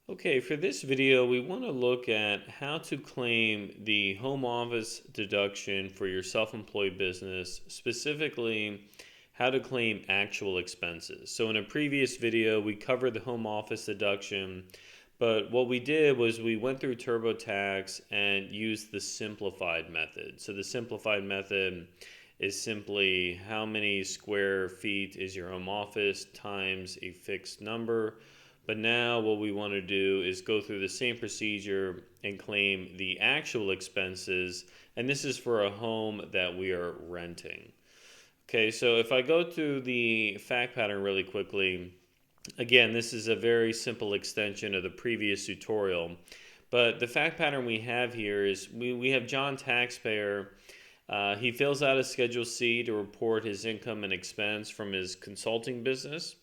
Okay, for this video, we want to look at how to claim the home office deduction for your self-employed business, specifically how to claim actual expenses. So in a previous video, we covered the home office deduction, but what we did was we went through TurboTax and used the simplified method. So the simplified method is simply how many square feet is your home office times a fixed number. But now what we want to do is go through the same procedure and claim the actual expenses. And this is for a home that we are renting. Okay, so if I go through the fact pattern really quickly, again, this is a very simple extension of the previous tutorial. But the fact pattern we have here is we have John taxpayer. He fills out a Schedule C to report his income and expense from his consulting business.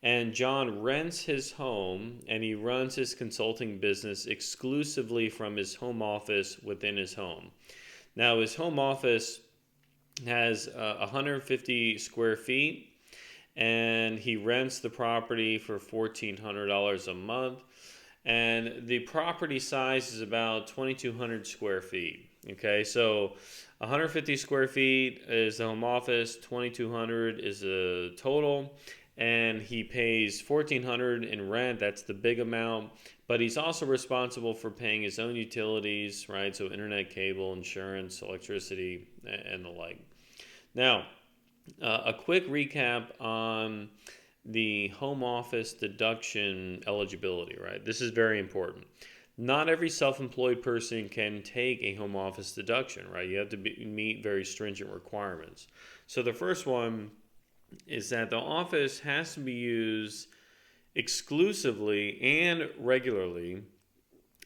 And John rents his home and he runs his consulting business exclusively from his home office within his home. Now, his home office has 150 square feet and he rents the property for $1,400 a month. And the property size is about 2,200 square feet. Okay, so 150 square feet is the home office, 2,200 is the total. And he pays $1,400 in rent. That's the big amount. But he's also responsible for paying his own utilities, right? So internet, cable, insurance, electricity, and the like. Now, a quick recap on the home office deduction eligibility, right? This is very important. Not every self-employed person can take a home office deduction, right? You have to meet very stringent requirements. So the first one is that the office has to be used exclusively and regularly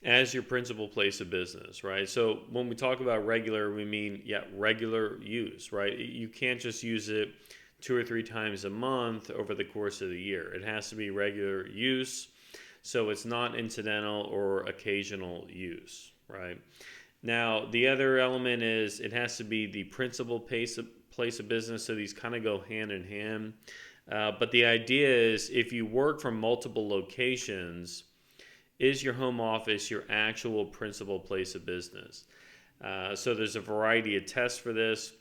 as your principal place of business, right? So when we talk about regular, we mean, regular use, right? You can't just use it 2 or 3 times a month over the course of the year. It has to be regular use, so it's not incidental or occasional use, right? Now, the other element is it has to be the principal place of business, so these kind of go hand in hand. But the idea is if you work from multiple locations, is your home office your actual principal place of business? So there's a variety of tests for this.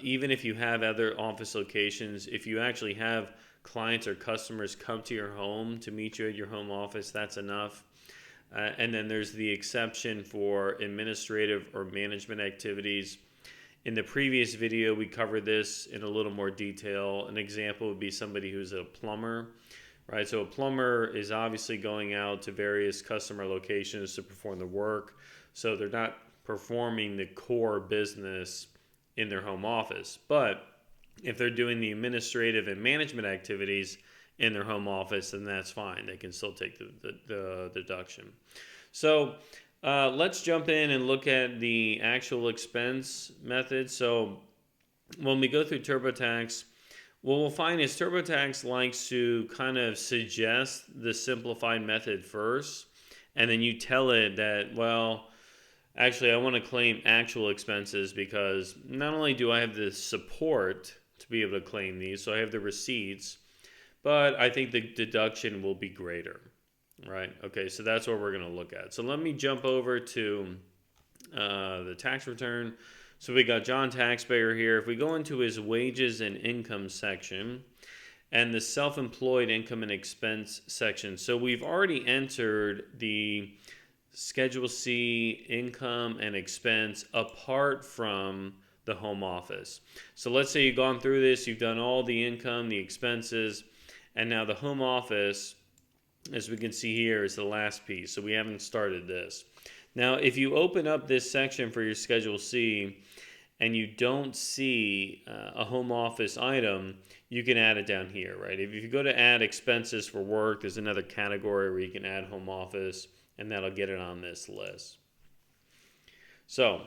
Even if you have other office locations, if you actually have clients or customers come to your home to meet you at your home office, that's enough. And then there's the exception for administrative or management activities. In the previous video, we covered this in a little more detail. An example would be somebody who's a plumber, right? So a plumber is obviously going out to various customer locations to perform the work. So they're not performing the core business in their home office. But if they're doing the administrative and management activities in their home office, then that's fine. They can still take the deduction. So let's jump in and look at the actual expense method. So when we go through TurboTax, what we'll find is TurboTax likes to kind of suggest the simplified method first, and then you tell it that, well, actually I want to claim actual expenses because not only do I have the support to be able to claim these, so I have the receipts, but I think the deduction will be greater, right? Okay, so that's what we're going to look at. So let me jump over to the tax return. So we got John taxpayer here. If we go into his wages and income section and the self-employed income and expense section, so we've already entered the Schedule C income and expense apart from the home office. So let's say you've gone through this, you've done all the income, the expenses, and now the home office, as we can see here, is the last piece. So we haven't started this. Now, if you open up this section for your Schedule C and you don't see a home office item, you can add it down here, right? If you go to add expenses for work, there's another category where you can add home office, and that'll get it on this list. So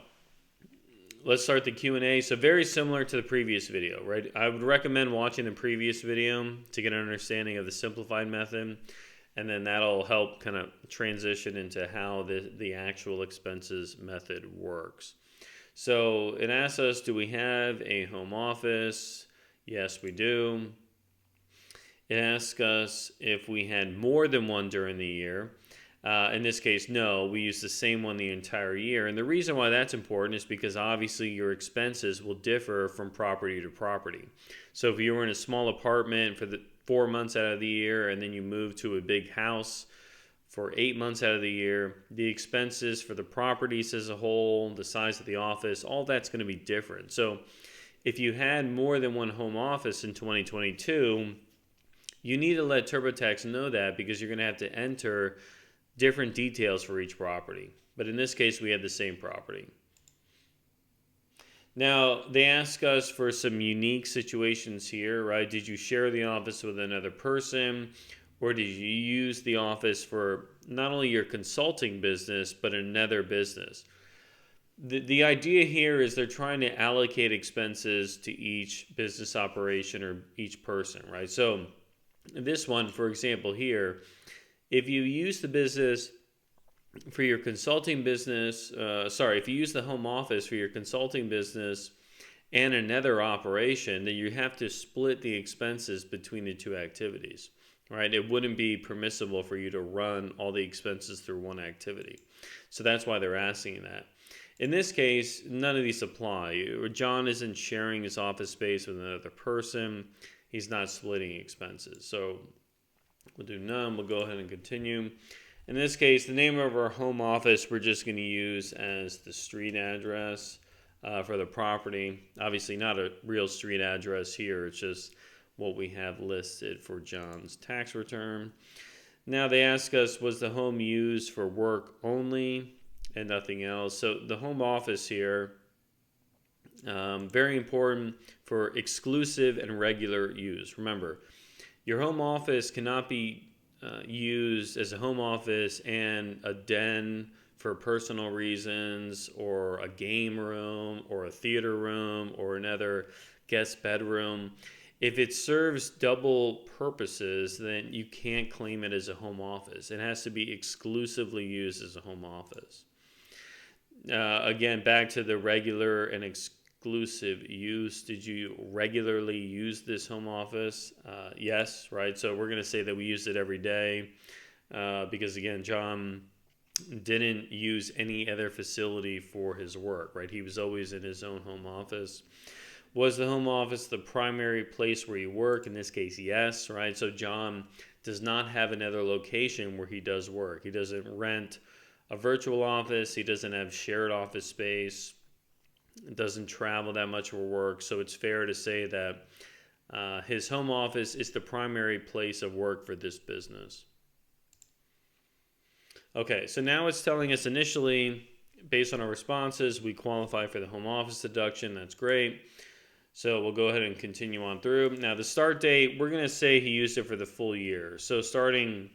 let's start the Q&A. So very similar to the previous video, right? I would recommend watching the previous video to get an understanding of the simplified method, and then that'll help kind of transition into how the actual expenses method works. So it asks us, do we have a home office? Yes, we do. It asks us if we had more than one during the year. In this case, no, we use the same one the entire year. And the reason why that's important is because obviously your expenses will differ from property to property. So if you were in a small apartment for the 4 months out of the year and then you move to a big house for 8 months out of the year, the expenses for the properties as a whole, the size of the office, all that's going to be different. So if you had more than one home office in 2022, you need to let TurboTax know that because you're going to have to enter different details for each property. But in this case, we had the same property. Now, they ask us for some unique situations here, right? Did you share the office with another person? Or did you use the office for not only your consulting business, but another business? The idea here is they're trying to allocate expenses to each business operation or each person, right? So this one, for example, here, if you use the business for your consulting business, if you use the home office for your consulting business and another operation, then you have to split the expenses between the two activities, right? It wouldn't be permissible for you to run all the expenses through one activity. So that's why they're asking that. In this case, none of these apply. John isn't sharing his office space with another person. He's not splitting expenses. So we'll do none. We'll go ahead and continue. In this case, the name of our home office we're just going to use as the street address for the property. Obviously not a real street address here. It's just what we have listed for John's tax return. Now they ask us, was the home used for work only and nothing else? So the home office here, very important for exclusive and regular use. Remember, your home office cannot be used as a home office and a den for personal reasons, or a game room, or a theater room, or another guest bedroom. If it serves double purposes, then you can't claim it as a home office. It has to be exclusively used as a home office. Again, back to the regular and exclusive use. Did you regularly use this home office? Yes, right? So we're going to say that we used it every day because, again, John didn't use any other facility for his work, right? He was always in his own home office. Was the home office the primary place where you work? In this case, yes, right? So John does not have another location where he does work. He doesn't rent a virtual office. He doesn't have shared office space. Doesn't travel that much for work. So it's fair to say that his home office is the primary place of work for this business. Okay, so now it's telling us initially, based on our responses, we qualify for the home office deduction. That's great. So we'll go ahead and continue on through. Now the start date, we're going to say he used it for the full year. So starting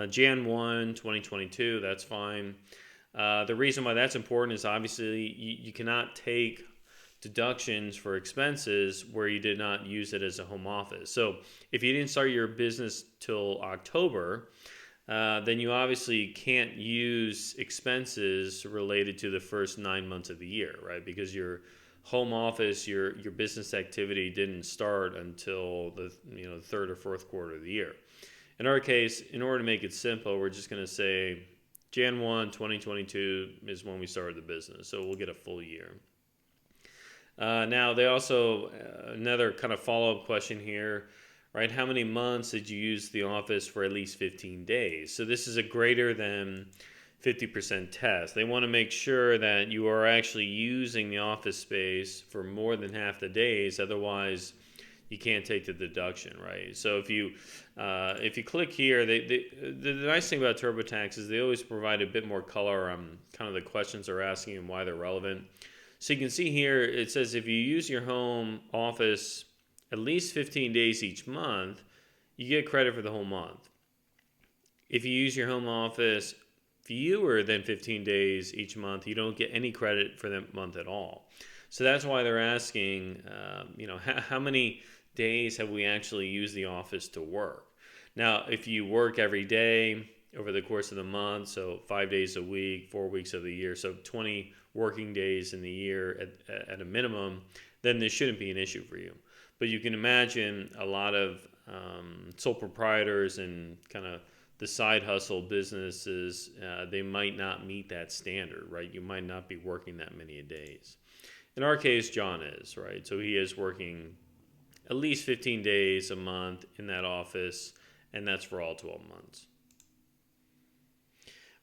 Jan 1, 2022, that's fine. The reason why that's important is obviously you cannot take deductions for expenses where you did not use it as a home office. So if you didn't start your business till October, then you obviously can't use expenses related to the first 9 months of the year, right? Because your home office, your business activity didn't start until the third or fourth quarter of the year. In our case, in order to make it simple, we're just going to say Jan 1, 2022 is when we started the business. So we'll get a full year. Now, they also, another kind of follow-up question here, right? How many months did you use the office for at least 15 days? So this is a greater than 50% test. They want to make sure that you are actually using the office space for more than half the days. Otherwise, you can't take the deduction, right? So if you click here, the nice thing about TurboTax is they always provide a bit more color on kind of the questions they're asking and why they're relevant. So you can see here, it says if you use your home office at least 15 days each month, you get credit for the whole month. If you use your home office fewer than 15 days each month, you don't get any credit for that month at all. So that's why they're asking, how many days have we actually used the office to work? Now, if you work every day over the course of the month, so 5 days a week, 4 weeks of the year, so 20 working days in the year at a minimum, then this shouldn't be an issue for you. But you can imagine a lot of sole proprietors and kind of the side hustle businesses, they might not meet that standard, right? You might not be working that many days. In our case, John is, right? So he is working at least 15 days a month in that office, and that's for all 12 months.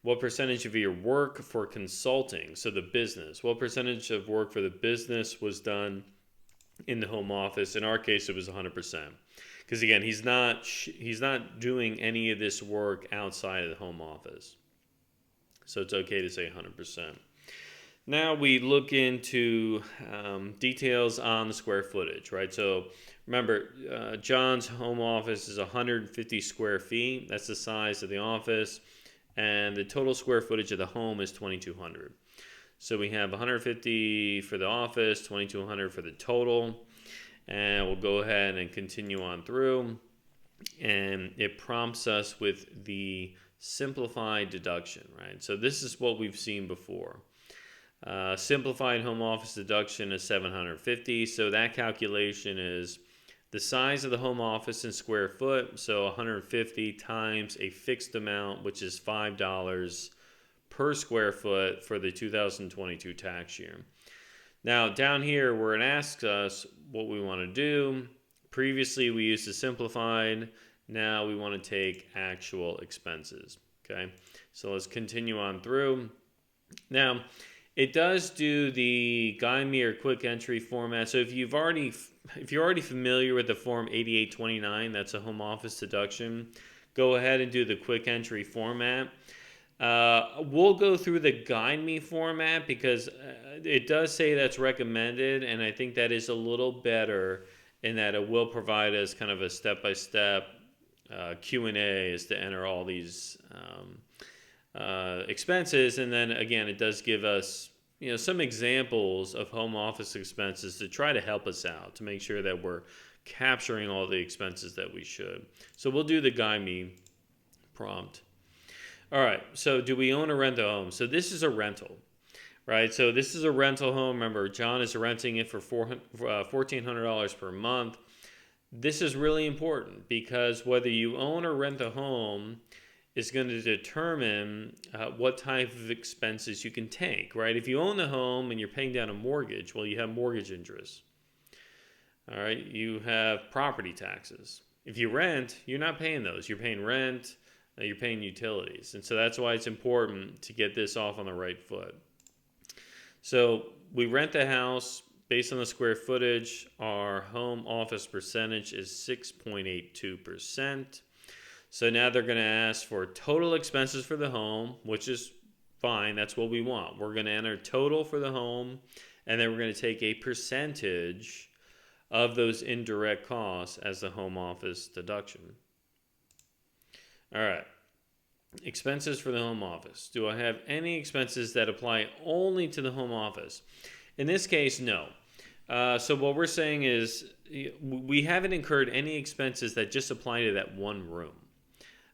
What percentage of your work for consulting, so the business, what percentage of work for the business was done in the home office? In our case, it was 100%. Because again, he's not doing any of this work outside of the home office. So it's okay to say 100%. Now we look into details on the square footage, right? So remember, John's home office is 150 square feet. That's the size of the office. And the total square footage of the home is 2,200. So we have 150 for the office, 2,200 for the total. And we'll go ahead and continue on through. And it prompts us with the simplified deduction, right? So this is what we've seen before. Simplified home office deduction is 750. So that calculation is the size of the home office in square foot. So 150 times a fixed amount, which is $5 per square foot for the 2022 tax year. Now down here where it asks us what we want to do, previously we used the simplified. Now we want to take actual expenses. Okay, so let's continue on through. Now, it does do the guide me or quick entry format. So if you're already familiar with the form 8829, that's a home office deduction, go ahead and do the quick entry format. We'll go through the guide me format because it does say that's recommended, and I think that is a little better in that it will provide us kind of a step-by-step Q&A as to enter all these expenses, and then again it does give us some examples of home office expenses to try to help us out to make sure that we're capturing all the expenses that we should. So we'll do the guide me prompt. All right, so do we own or rent a home? So this is a rental, right? So this is a rental home. Remember, John is renting it for $1,400 per month. This is really important because whether you own or rent a home is going to determine what type of expenses you can take, right? If you own the home and you're paying down a mortgage, well, you have mortgage interest. All right, you have property taxes. If you rent, you're not paying those. You're paying rent, you're paying utilities. And so that's why it's important to get this off on the right foot. So we rent the house based on the square footage. Our home office percentage is 6.82%. So now they're going to ask for total expenses for the home, which is fine. That's what we want. We're going to enter total for the home, and then we're going to take a percentage of those indirect costs as the home office deduction. All right. Expenses for the home office. Do I have any expenses that apply only to the home office? In this case, no. So what we're saying is we haven't incurred any expenses that just apply to that one room.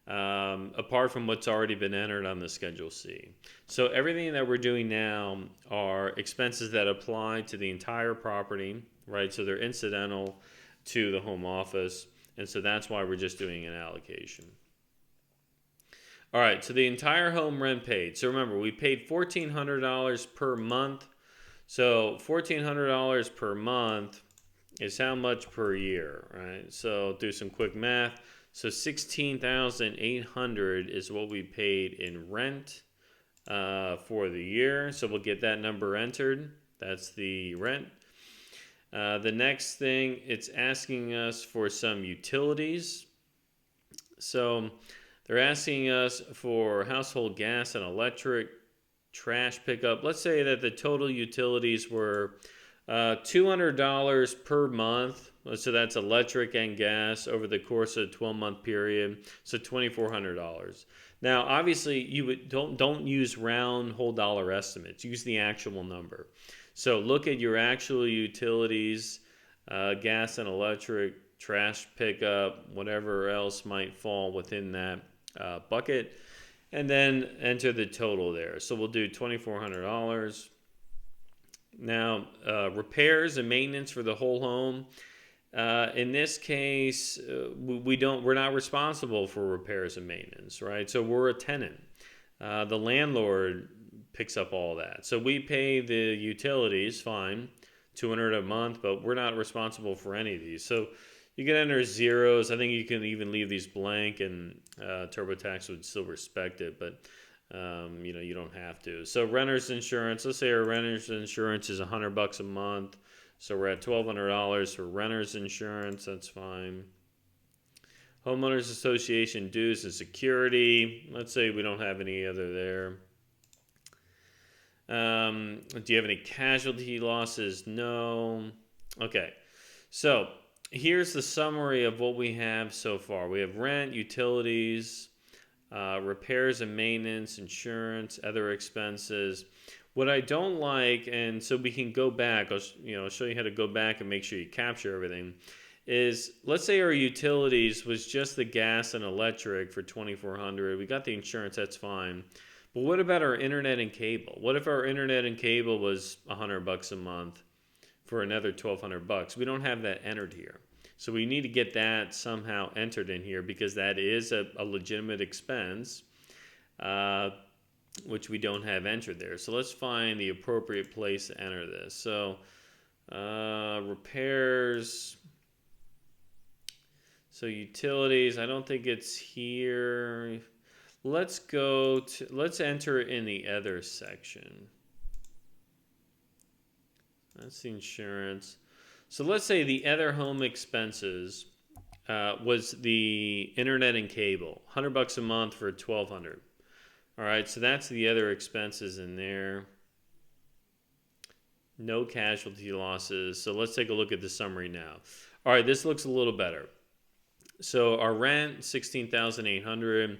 Apart from what's already been entered on the Schedule C. So everything that we're doing now are expenses that apply to the entire property, right? So they're incidental to the home office, and so that's why we're just doing an allocation. All right, so the entire home rent paid. So remember, we paid $1,400 per month. So $1,400 per month is how much per year, right? So do some quick math. So $16,800 is what we paid in rent for the year. So we'll get that number entered. That's the rent. The next thing, it's asking us for some utilities. So they're asking us for household gas and electric, trash pickup. Let's say that the total utilities were $200 per month. So that's electric and gas over the course of a 12-month period. So $2,400. Now, obviously, don't use round whole dollar estimates. Use the actual number. So look at your actual utilities, gas and electric, trash pickup, whatever else might fall within that bucket, and then enter the total there. So we'll do $2,400. Now, repairs and maintenance for the whole home. In this case, we're not responsible for repairs and maintenance, right? So we're a tenant. The landlord picks up all that. So we pay the utilities, fine, $200 a month, but we're not responsible for any of these. So you can enter zeros. I think you can even leave these blank, and TurboTax would still respect it, but you don't have to. So renter's insurance. Let's say our renter's insurance is $100 a month. So we're at $1,200 for renter's insurance. That's fine. Homeowners Association dues and security. Let's say we don't have any other there. Do you have any casualty losses? No. Okay. So here's the summary of what we have so far. We have rent, utilities, repairs and maintenance, insurance, other expenses. What I don't like, and so we can go back, I'll show you how to go back and make sure you capture everything, is let's say our utilities was just the gas and electric for $2,400. We got the insurance, that's fine. But what about our internet and cable? What if our internet and cable was $100 a month for another $1,200? We don't have that entered here. So we need to get that somehow entered in here because that is a legitimate expense, which we don't have entered there. So let's find the appropriate place to enter this. So repairs. So utilities, I don't think it's here. Let's enter it in the other section. That's the insurance. So let's say the other home expenses was the internet and cable, $100 a month for $1,200. All right, so that's the other expenses in there. No casualty losses. So let's take a look at the summary now. All right, this looks a little better. So our rent, $16,800.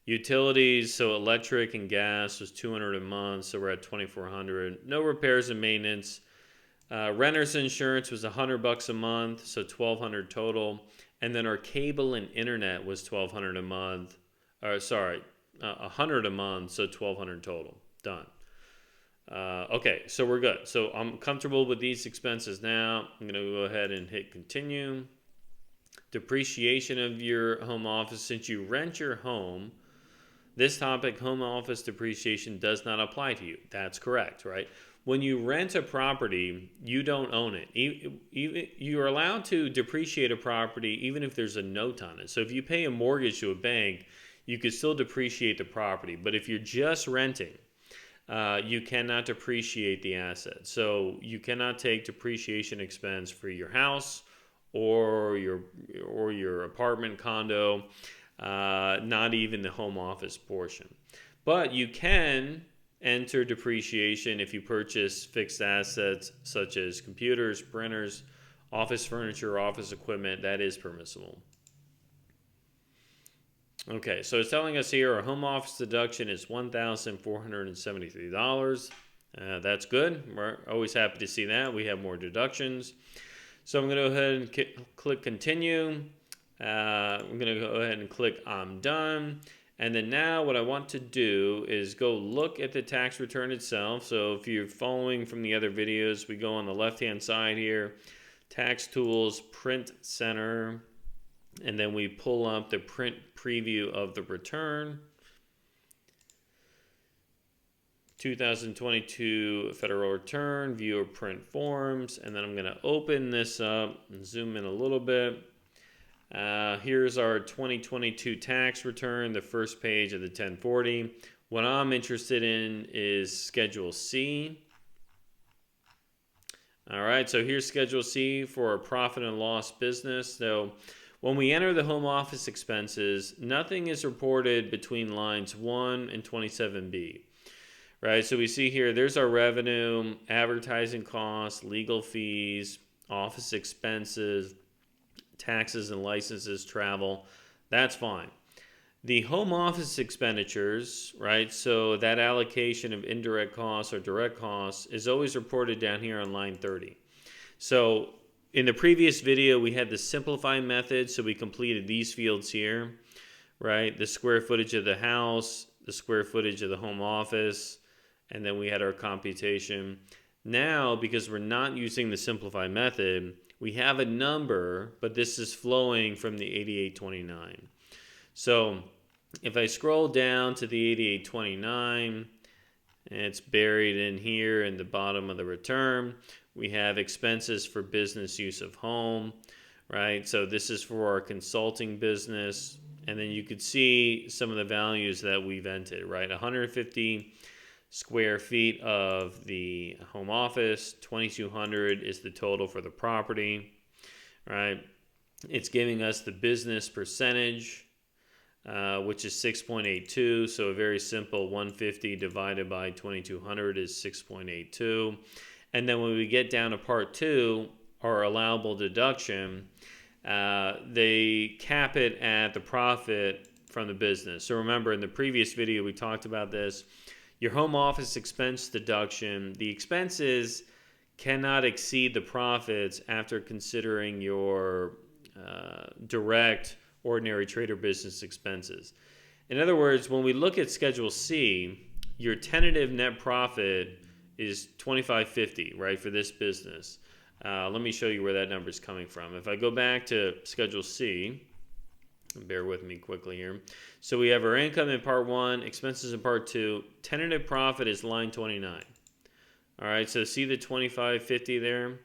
Utilities, so electric and gas was $200 a month, so we're at $2,400. No repairs and maintenance. Renter's insurance was $100 a month, so $1,200 total. And then our cable and internet was $1,200 a month. $100 a month, so $1,200 total. Done. Okay, so we're good. So I'm comfortable with these expenses now. I'm going to go ahead and hit continue. Depreciation of your home office. Since you rent your home, this topic, home office depreciation, does not apply to you. That's correct, right? When you rent a property, you don't own it. You're allowed to depreciate a property even if there's a note on it. So if you pay a mortgage to a bank, you could still depreciate the property. But if you're just renting, you cannot depreciate the asset. So you cannot take depreciation expense for your house or your apartment, condo, not even the home office portion. But you can enter depreciation if you purchase fixed assets such as computers, printers, office furniture, office equipment. That is permissible. Okay, so it's telling us here our home office deduction is $1,473. That's good. We're always happy to see that. We have more deductions. So I'm going to go ahead and click continue. I'm going to go ahead and click I'm done. And then now what I want to do is go look at the tax return itself. So if you're following from the other videos, we go on the left-hand side here, Tax Tools, Print Center, and then we pull up the print preview of the return. 2022 federal return, view of print forms, and then I'm going to open this up and zoom in a little bit. Here's our 2022 tax return, the first page of the 1040. What I'm interested in is Schedule C. All right, so here's Schedule C for a profit and loss business. So when we enter the home office expenses, nothing is reported between lines 1 and 27B. Right, so we see here, there's our revenue, advertising costs, legal fees, office expenses, taxes and licenses, travel. That's fine. The home office expenditures, right, so that allocation of indirect costs or direct costs is always reported down here on line 30. So in the previous video, we had the simplified method, so we completed these fields here, right, the square footage of the house, the square footage of the home office, and then we had our computation. Now, because we're not using the simplified method, we have a number, but this is flowing from the 8829. So if I scroll down to the 8829, and it's buried in here in the bottom of the return, we have expenses for business use of home, right? So this is for our consulting business. And then you could see some of the values that we've entered, right? 150 square feet of the home office, 2,200 is the total for the property, right? It's giving us the business percentage, which is 6.82. So a very simple 150 divided by 2,200 is 6.82. And then when we get down to part 2, our allowable deduction, they cap it at the profit from the business. So remember, in the previous video, we talked about this. Your home office expense deduction, the expenses cannot exceed the profits after considering your direct ordinary trade or business expenses. In other words, when we look at Schedule C, your tentative net profit is $2,550, right, for this business. Let me show you where that number is coming from. If I go back to Schedule C, bear with me quickly here. So we have our income in Part 1, expenses in Part 2. Tentative profit is line 29. All right, so see the $2,550 there?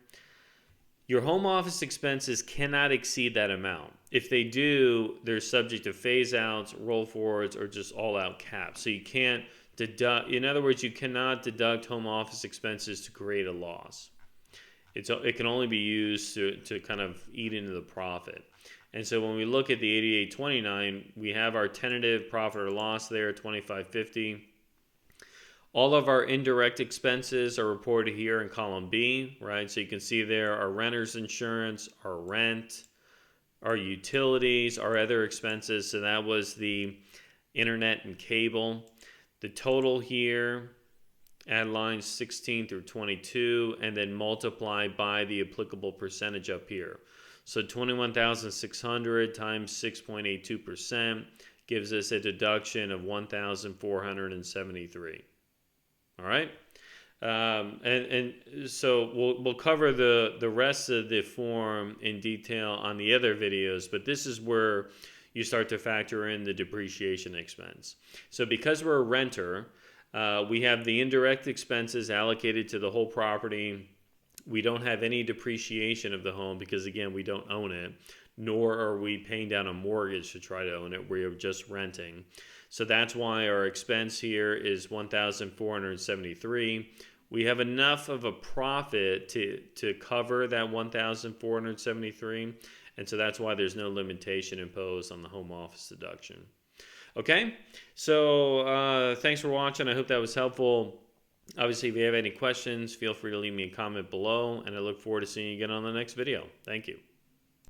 Your home office expenses cannot exceed that amount. If they do, they're subject to phase-outs, roll forwards, or just all-out caps. So you can't deduct. In other words, you cannot deduct home office expenses to create a loss. It can only be used to kind of eat into the profit. And so when we look at the 8829, we have our tentative profit or loss there, 2550. All of our indirect expenses are reported here in column B, right? So you can see there our renter's insurance, our rent, our utilities, our other expenses. So that was the internet and cable. The total here, add lines 16 through 22, and then multiply by the applicable percentage up here. So 21,600 times 6.82% gives us a deduction of 1,473. All right, and so we'll cover the rest of the form in detail on the other videos, but this is where you start to factor in the depreciation expense. So because we're a renter, we have the indirect expenses allocated to the whole property. We don't have any depreciation of the home because, again, we don't own it, nor are we paying down a mortgage to try to own it. We're just renting. So that's why our expense here is 1,473. We have enough of a profit to cover that 1,473, and so that's why there's no limitation imposed on the home office deduction. Okay, so thanks for watching. I hope that was helpful. Obviously, if you have any questions, feel free to leave me a comment below, and I look forward to seeing you again on the next video. Thank you.